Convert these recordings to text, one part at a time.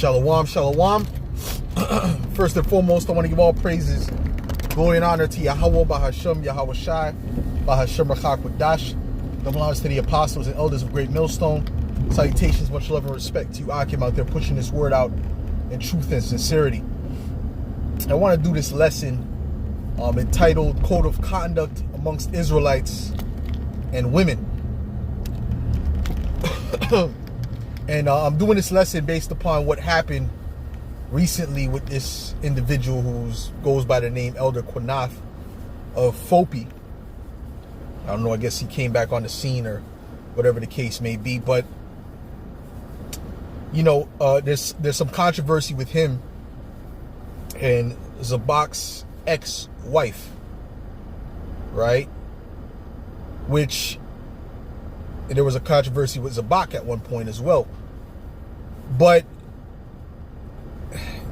Shalom, shalom. First and foremost, I want to give all praises, glory and honor to Yahweh, Bahashem, Yahweh Shai, Bahashem Rachak Wadash. Double honors to the apostles and elders of Great Millstone. Salutations, much love and respect to you, Akim, out there pushing this word out in truth and sincerity. I want to do this lesson entitled Code of Conduct Amongst Israelites and Women. And I'm doing this lesson based upon what happened recently with this individual who goes by the name Elder Quanath of Fopi. I don't know, I guess he came back on the scene or whatever the case may be. But, you know, there's some controversy with him and Zabak's ex-wife, right? Which there was a controversy with Zabak at one point as well. But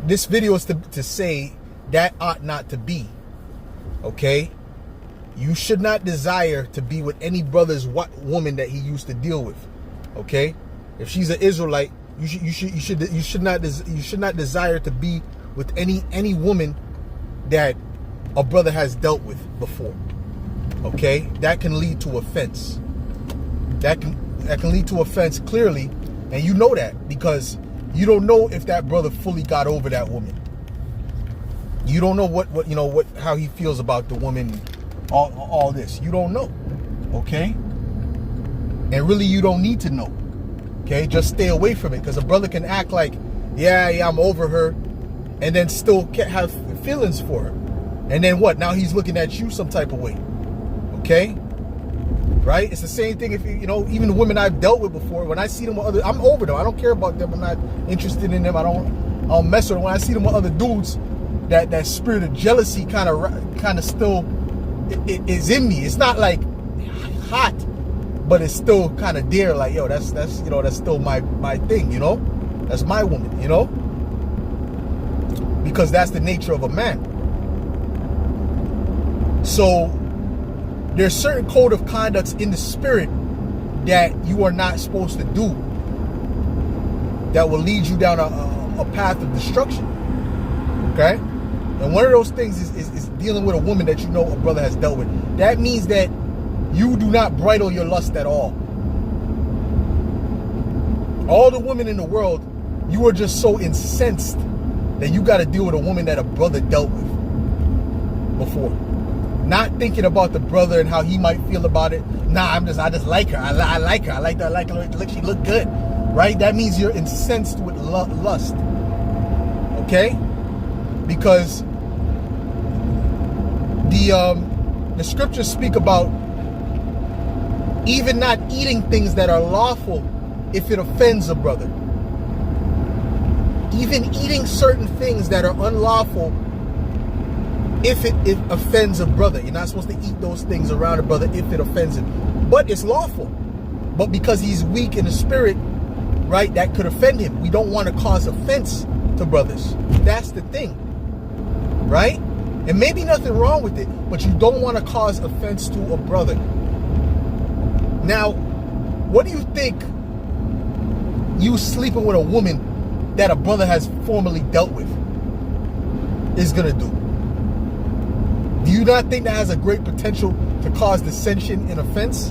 this video is to say that ought not to be, okay? You should not desire to be with any brother's woman that he used to deal with, okay? If she's an Israelite, you should not desire to be with any woman that a brother has dealt with before, okay? That can lead to offense. That can lead to offense clearly, and you know that because you don't know if that brother fully got over that woman. You don't know how he feels about the woman, all this. You don't know, okay? And really, you don't need to know, okay? Just stay away from it, because a brother can act like, yeah, I'm over her, and then still have feelings for her. And then what? Now he's looking at you some type of way, okay? Right? It's the same thing if even the women I've dealt with before, when I see them with other, I'm over them. I don't care about them. I'm not interested in them. I don't mess with them. When I see them with other dudes, that spirit of jealousy kind of still is in me. It's not like hot, but it's still kind of there. Like, yo, that's still my thing. That's my woman. Because that's the nature of a man. So there's certain code of conducts in the spirit that you are not supposed to do that will lead you down a path of destruction, okay? And one of those things is dealing with a woman that you know a brother has dealt with. That means that you do not bridle your lust at all. All the women in the world, you are just so incensed that you got to deal with a woman that a brother dealt with before. Not thinking about the brother and how he might feel about it. Nah, I just like her. I like her. I like her. Look, she look good, right? That means you're incensed with lust, okay? Because the scriptures speak about even not eating things that are lawful if it offends a brother. Even eating certain things that are unlawful if it offends a brother. You're not supposed to eat those things around a brother if it offends him. But it's lawful. But because he's weak in the spirit, right, that could offend him. We don't want to cause offense to brothers. That's the thing, right? And maybe nothing wrong with it, but you don't want to cause offense to a brother. Now, what do you think you sleeping with a woman that a brother has formerly dealt with is going to do? Do you not think that has a great potential to cause dissension and offense?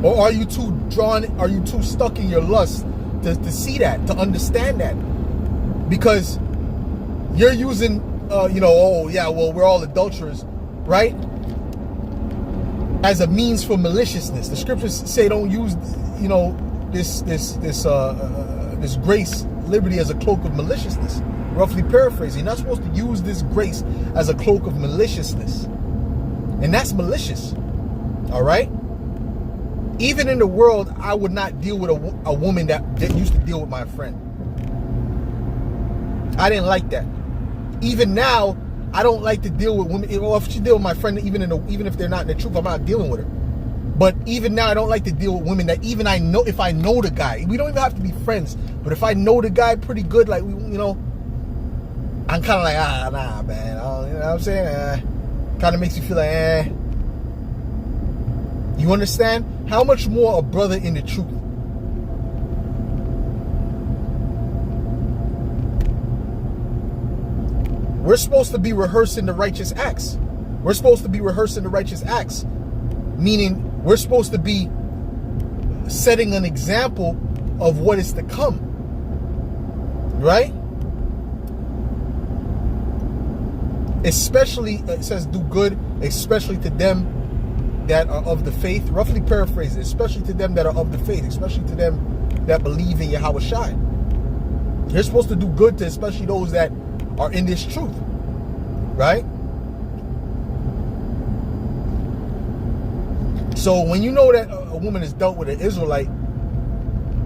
Or are you too stuck in your lust to see that, to understand that? Because you're using, oh yeah, well, we're all adulterers, right? As a means for maliciousness. The scriptures say don't use, this grace, liberty as a cloak of maliciousness. Roughly paraphrasing, you're not supposed to use this grace as a cloak of maliciousness. And that's malicious. All right? Even in the world, I would not deal with a woman that used to deal with my friend. I didn't like that. Even now, I don't like to deal with women. Well, if she deal with my friend, even if they're not in the truth, I'm not dealing with her. But even now, I don't like to deal with women that even if I know the guy. We don't even have to be friends. But if I know the guy pretty good, like, I'm kind of like, nah, man. You know what I'm saying? Kind of makes you feel like, You understand? How much more a brother in the truth we're supposed to be rehearsing the righteous acts. We're supposed to be rehearsing the righteous acts, meaning we're supposed to be setting an example of what is to come, right? Especially, it says, do good, especially to them that are of the faith. Roughly paraphrase it, especially to them that are of the faith, especially to them that believe in Yahweh Shai. You're supposed to do good to especially those that are in this truth, right? So when you know that a woman has dealt with an Israelite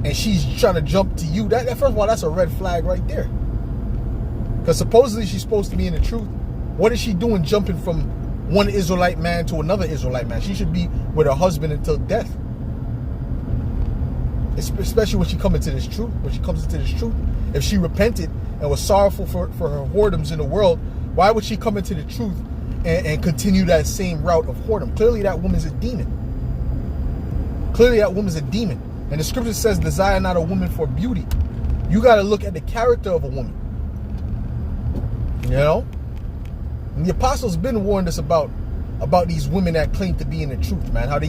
and she's trying to jump to you, that first of all, that's a red flag right there. Because supposedly she's supposed to be in the truth. What is she doing jumping from one Israelite man to another Israelite man? She should be with her husband until death. Especially when she comes into this truth. When she comes into this truth. If she repented and was sorrowful for her whoredoms in the world, why would she come into the truth and continue that same route of whoredom? Clearly that woman's a demon. Clearly that woman's a demon. And the scripture says, desire not a woman for beauty. You got to look at the character of a woman. You know? And the apostles been warned us about these women that claim to be in the truth, man. How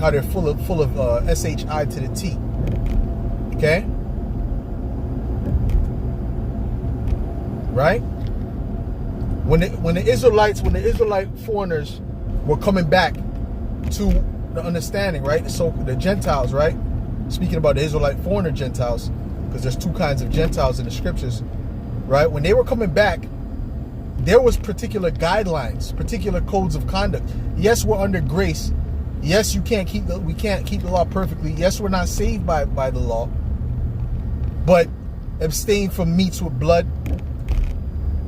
they're full of SHI to the T. Okay? Right? When the Israelite foreigners were coming back to the understanding, right? So the Gentiles, right? Speaking about the Israelite foreigner Gentiles, because there's two kinds of Gentiles in the scriptures, right? When they were coming back, there was particular guidelines, particular codes of conduct. Yes, we're under grace. Yes, we can't keep the law perfectly. Yes, we're not saved by the law. But abstain from meats with blood.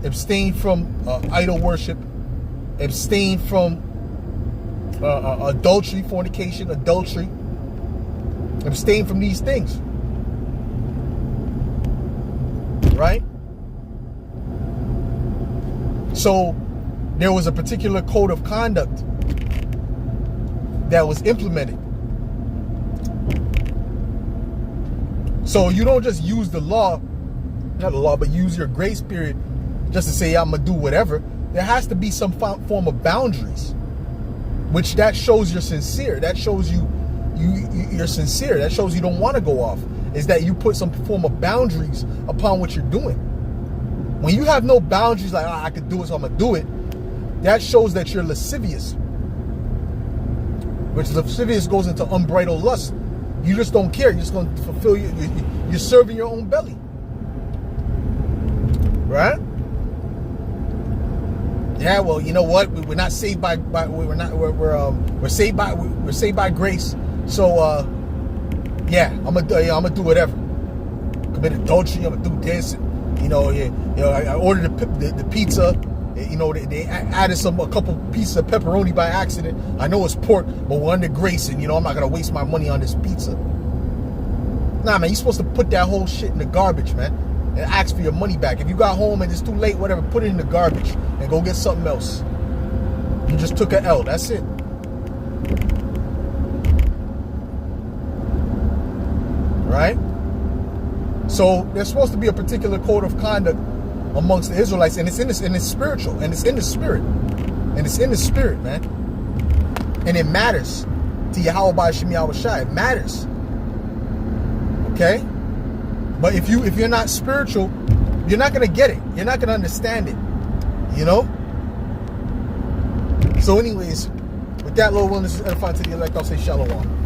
Abstain from idol worship. Abstain from adultery, fornication, adultery. Abstain from these things. Right? So there was a particular code of conduct that was implemented. So you don't just use the law, not the law, but use your grace period just to say, I'm going to do whatever. There has to be some form of boundaries, which that shows you're sincere. That shows you're sincere. That shows you don't want to go off. Is that you put some form of boundaries upon what you're doing. When you have no boundaries, like, I could do it, so I'm going to do it, that shows that you're lascivious. Which lascivious goes into unbridled lust. You just don't care. You're just going to fulfill you're serving your own belly. Right? Yeah, well, you know what? We're not saved by we're saved by grace. So yeah, I'm gonna do whatever. Commit adultery. I'm gonna do this. I ordered the pizza. They added a couple pieces of pepperoni by accident. I know it's pork, but we're under grace, and I'm not gonna waste my money on this pizza. Nah, man, you're supposed to put that whole shit in the garbage, man, and ask for your money back. If you got home and it's too late, whatever, put it in the garbage and go get something else. You just took an L. That's it. Right? So there's supposed to be a particular code of conduct amongst the Israelites, and it's spiritual, and it's in the spirit, man. And it matters to Yahweh B'Shem Yahweh Shai. It matters. Okay? But if you're not spiritual, you're not gonna get it. You're not gonna understand it. So anyways, with that, Lord willing, this is edifying to the elect. I'll say shalom.